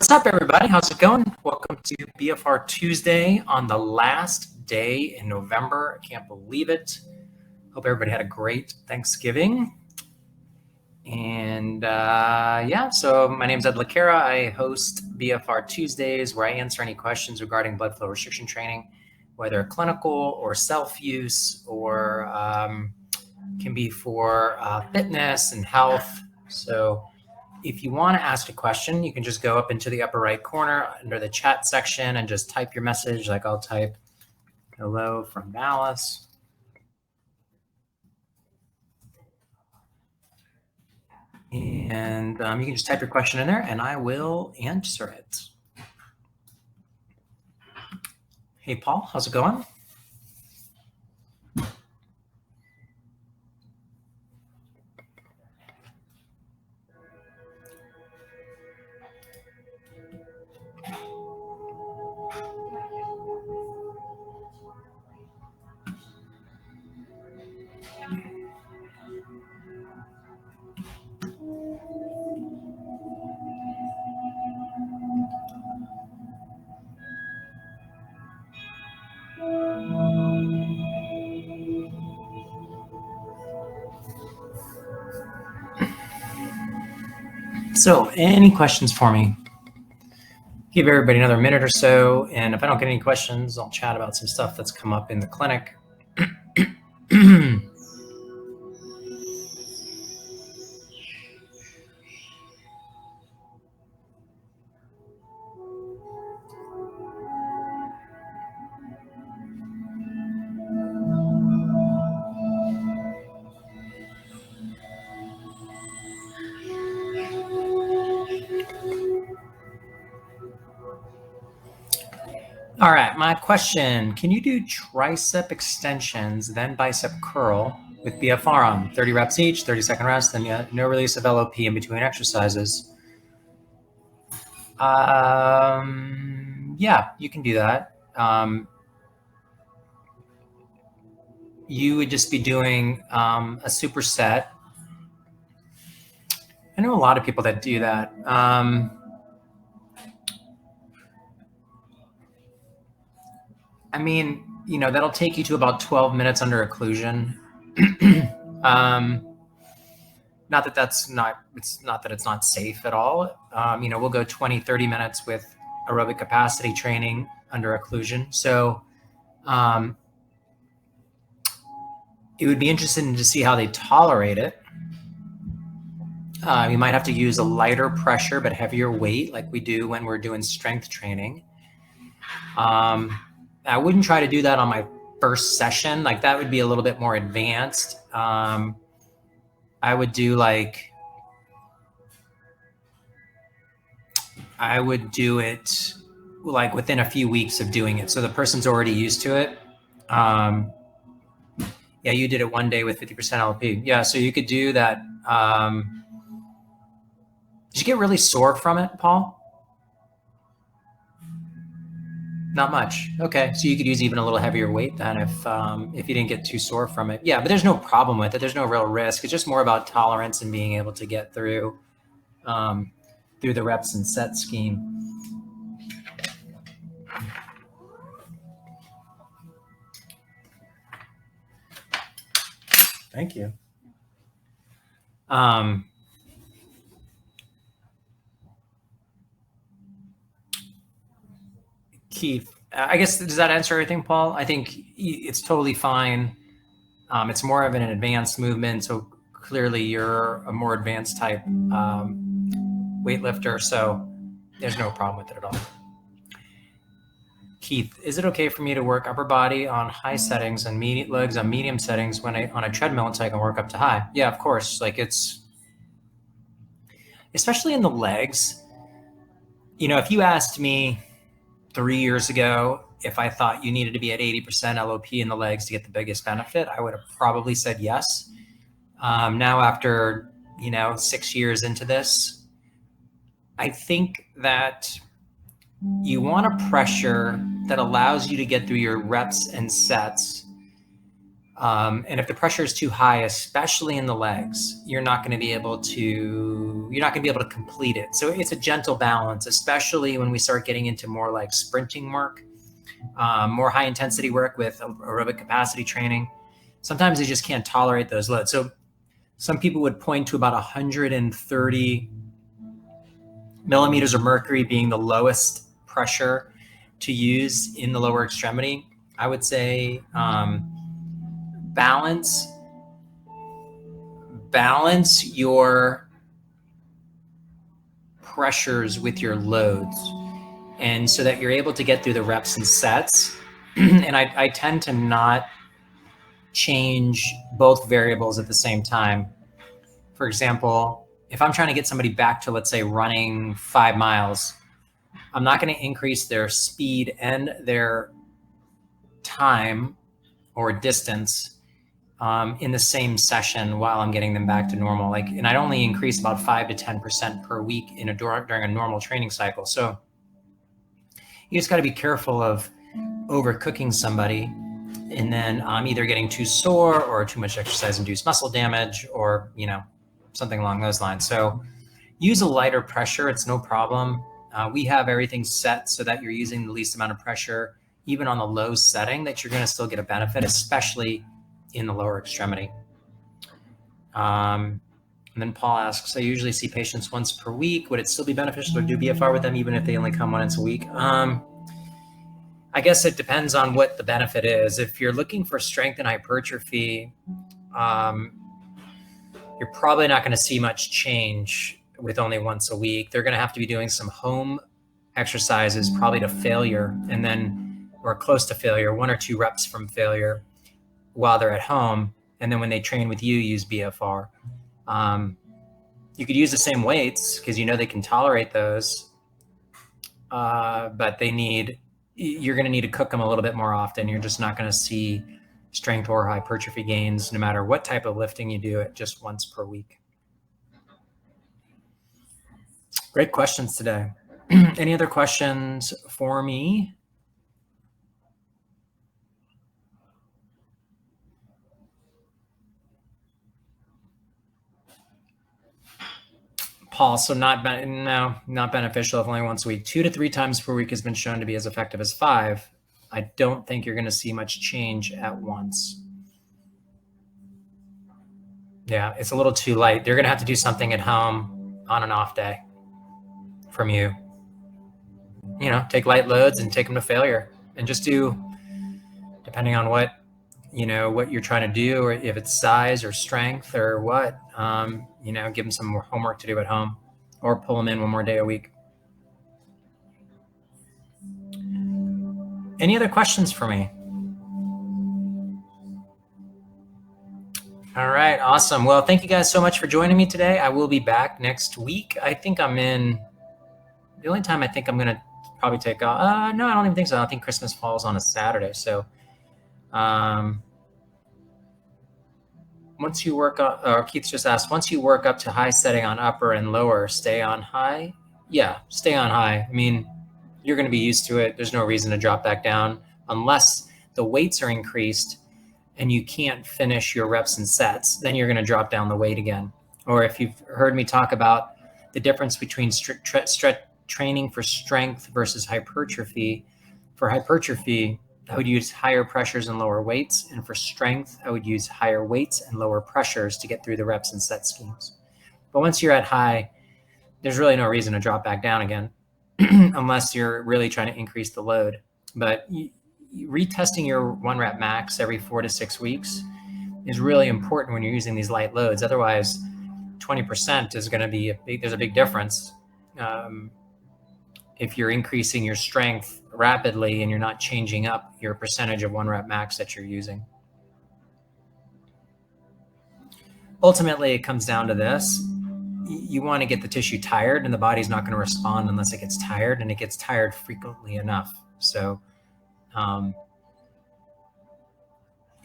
What's up, everybody? How's it going? Welcome to BFR Tuesday on the last day in November. I can't believe it. Hope everybody had a great Thanksgiving. And so my name is Cara. I host BFR Tuesdays, where I answer any questions regarding blood flow restriction training, whether clinical or self-use, or can be for fitness and health. So if you want to ask a question, you can just go up into the upper right corner under the chat section and just type your message. Like I'll type hello from Dallas. And you can just type your question in there and I will answer it. Hey, Paul, how's it going? So any questions for me? Give everybody another minute or so. And if I don't get any questions, I'll chat about some stuff that's come up in the clinic. All right, my question, can you do tricep extensions, then bicep curl with BFR on 30 reps each, 30-second rest, then no release of LOP in between exercises? Yeah, you can do that. You would just be doing a superset. I know a lot of people that do that. I mean, that'll take you to about 12 minutes under occlusion. Not that it's not safe at all. We'll go 20, 30 minutes with aerobic capacity training under occlusion. So it would be interesting to see how they tolerate it. You might have to use a lighter pressure, but heavier weight like we do when we're doing strength training. I wouldn't try to do that on my first session. Like that would be a little bit more advanced. I would do it like within a few weeks of doing it. So the person's already used to it. Yeah, you did it one day with 50% LP. Yeah, so you could do that. Did you get really sore from it, Paul? Not much. Okay, so you could use even a little heavier weight then if you didn't get too sore from it. Yeah, but there's no problem with it. There's no real risk. It's just more about tolerance and being able to get through the reps and set scheme. Thank you. Keith, I guess, does that answer everything, Paul? I think it's totally fine. It's more of an advanced movement, so clearly you're a more advanced type weightlifter, so there's no problem with it at all. Keith, is it okay for me to work upper body on high settings and legs on medium settings when on a treadmill until I can work up to high? Yeah, of course. Like it's, especially in the legs, if you asked me 3 years ago if I thought you needed to be at 80% LOP in the legs to get the biggest benefit, I would have probably said yes. Now after 6 years into this, I think that you want a pressure that allows you to get through your reps and sets. And if the pressure is too high, especially in the legs, you're not going to be able to you're not going to be able to complete it. So it's a gentle balance, especially when we start getting into more like sprinting work, more high intensity work with aerobic capacity training. Sometimes they just can't tolerate those loads. So some people would point to about 130 millimeters of mercury being the lowest pressure to use in the lower extremity. I would say balance your pressures with your loads, and so that you're able to get through the reps and sets. And I tend to not change both variables at the same time. For example, if I'm trying to get somebody back to, let's say, running 5 miles, I'm not going to increase their speed and their time or distance in the same session while I'm getting them back to normal. And I'd only increase about 5 to 10% per week during a normal training cycle. So you just got to be careful of overcooking somebody and then either getting too sore or too much exercise-induced muscle damage, or something along those lines. So use a lighter pressure. It's no problem. We have everything set so that you're using the least amount of pressure, even on the low setting, that you're going to still get a benefit, especially in the lower extremity. And then Paul asks, I usually see patients once per week. Would it still be beneficial to do BFR with them even if they only come once a week? I guess it depends on what the benefit is. If you're looking for strength and hypertrophy, you're probably not going to see much change with only once a week. They're going to have to be doing some home exercises, probably to failure, and then, or close to failure, 1 or 2 reps from failure while they're at home. And then when they train with you, use BFR. You could use the same weights because they can tolerate those, but you're going to need to cook them a little bit more often. You're just not going to see strength or hypertrophy gains no matter what type of lifting you do, at just once per week. Great questions today. Any other questions for me? Paul, so not beneficial if only once a week. 2 to 3 times per week has been shown to be as effective as 5. I don't think you're going to see much change at once. Yeah, it's a little too light. They're going to have to do something at home on an off day from you. Take light loads and take them to failure, and just do, depending on what you're trying to do, or if it's size or strength or what, give them some more homework to do at home, or pull them in 1 more day a week. Any other questions for me? All right, awesome. Well, thank you guys so much for joining me today. I will be back next week. I think the only time I think I'm going to probably take off, no, I don't even think so. I think Christmas falls on a Saturday. So once you work up, or Keith just asked, once you work up to high setting on upper and lower, stay on high? Yeah, stay on high. I mean, you're going to be used to it. There's no reason to drop back down unless the weights are increased and you can't finish your reps and sets. Then you're going to drop down the weight again. Or if you've heard me talk about the difference between training for strength versus hypertrophy, for hypertrophy, I would use higher pressures and lower weights. And for strength, I would use higher weights and lower pressures to get through the reps and set schemes. But once you're at high, there's really no reason to drop back down again, unless you're really trying to increase the load. But retesting your 1 rep max every 4 to 6 weeks is really important when you're using these light loads. Otherwise, 20% is going to be there's a big difference. If you're increasing your strength rapidly and you're not changing up your percentage of 1 rep max that you're using. Ultimately, it comes down to this. You want to get the tissue tired, and the body's not going to respond unless it gets tired, and it gets tired frequently enough. So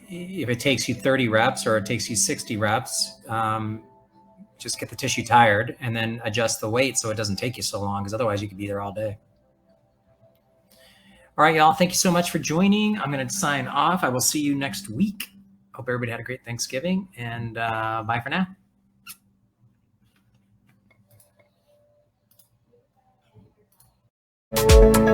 if it takes you 30 reps or it takes you 60 reps, just get the tissue tired and then adjust the weight so it doesn't take you so long, because otherwise you could be there all day. All right, y'all. Thank you so much for joining. I'm going to sign off. I will see you next week. Hope everybody had a great Thanksgiving, and bye for now. you.